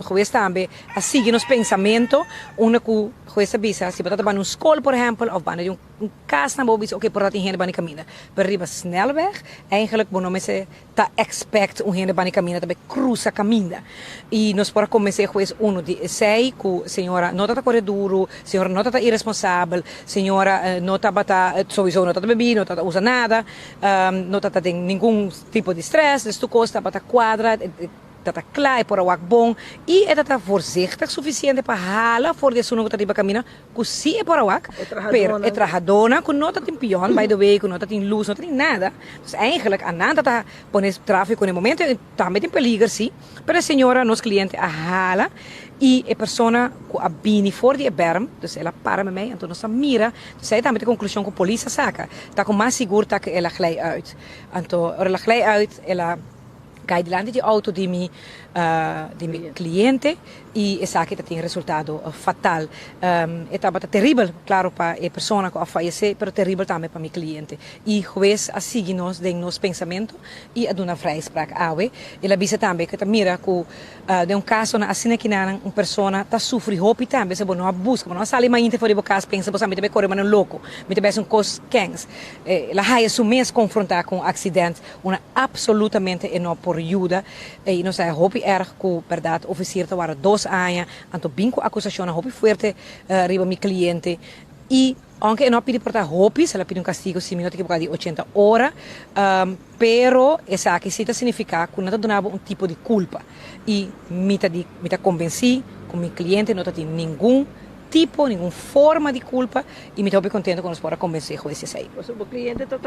geweest também assim nos pensamento uma que geweest bisa se batata ban school por exemplo of ban um casa na bobis oké por dat in heen ban caminha per riba snelweg eigenlijk bono mese ta expect um heen ban caminha também cruza caminha e nós por comecei geweest uno de sei que senhora não tá correr duro senhora não tá irresponsável senhora não tá bata sowieso não tá beber não tá usa nada não tá tem nenhum tipo de stress dus tu costa bata quadra dat klaar por awak bom e é dat voorzichtig suficiente para hala for de suno que tá caminha que se é por awak é trajadona que não tá tem pion by the way que não tá tem luz não tem nada dus eigenlijk aan nada tá pones tráfico no momento também tem peligro sim para a senhora nos cliente a hala e a persona que abini for de berm dus ela para met mij então nossa mira dus zij também tem conclusão que a polícia saca tá com mais seguro tá que ela glij uit então ela glij uit ela cai delante de auto de mi cliente e essa aqui tem resultado fatal. Estava terrível, claro, para a pessoa que a falecer, mas terrível também para meu cliente. E juiz assim nos de nos pensamento e a dona vrijspraak awe. Ela disse também que mira que de caso na assim que na pessoa está sofre hope também se não busca, não sale mais inte for de caso pensa você me corre mas louco, me be um cos kings. Ela hai su mês confrontar com acidente, uma absolutamente enorme por ajuda e não sei hope erg que verdade oficier te waren 2 anos, anto binco acusação hope fuerte riba mi cliente e anche não pedi portar hope, se ela pedi castigo similar que por de 80 horas, pero essa aqui significa que não donava tipo de culpa e me convenci com mi cliente não tem nenhum tipo, nenhuma forma de culpa e me estou bem contente quando nos pode convencer com esse aí. O cliente está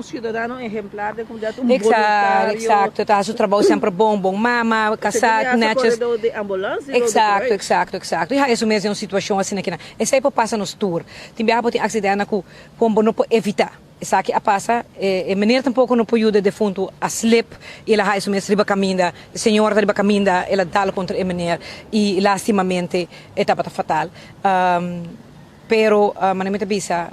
cidadão exemplar de comunidade, voluntário. Exato, está seu trabalho sempre bom mama, casado, netos. de ambulância. Exato. E isso mesmo é uma situação assim aqui. Esse aí passa nos tour. Tem acidente que como não pode evitar. Essa aqui passa, a menina tampouco não pode ajudar defunto a slip, e ela isso mesmo riba caminha, a senhora riba caminha, ela dá contra a menina e lastimamente estava fatal. Pero, manamente bisa,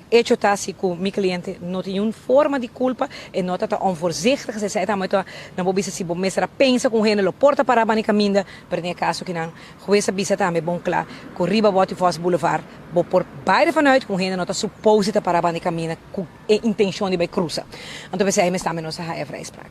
hecho está assim que meu cliente não tem nenhuma forma de culpa e não está onvoorzichtig. Ze zei também não vou bisa se bom mesra pensa com ele, lo porta para a caminha, pero nem caso que não, coisa bisa também bom claro, com riba Waterfalls Boulevard, vou por beide vanuit com ele não está suposto para a caminha com a intenção de vai cruzar. Então você aí me está menos a vrijspraak.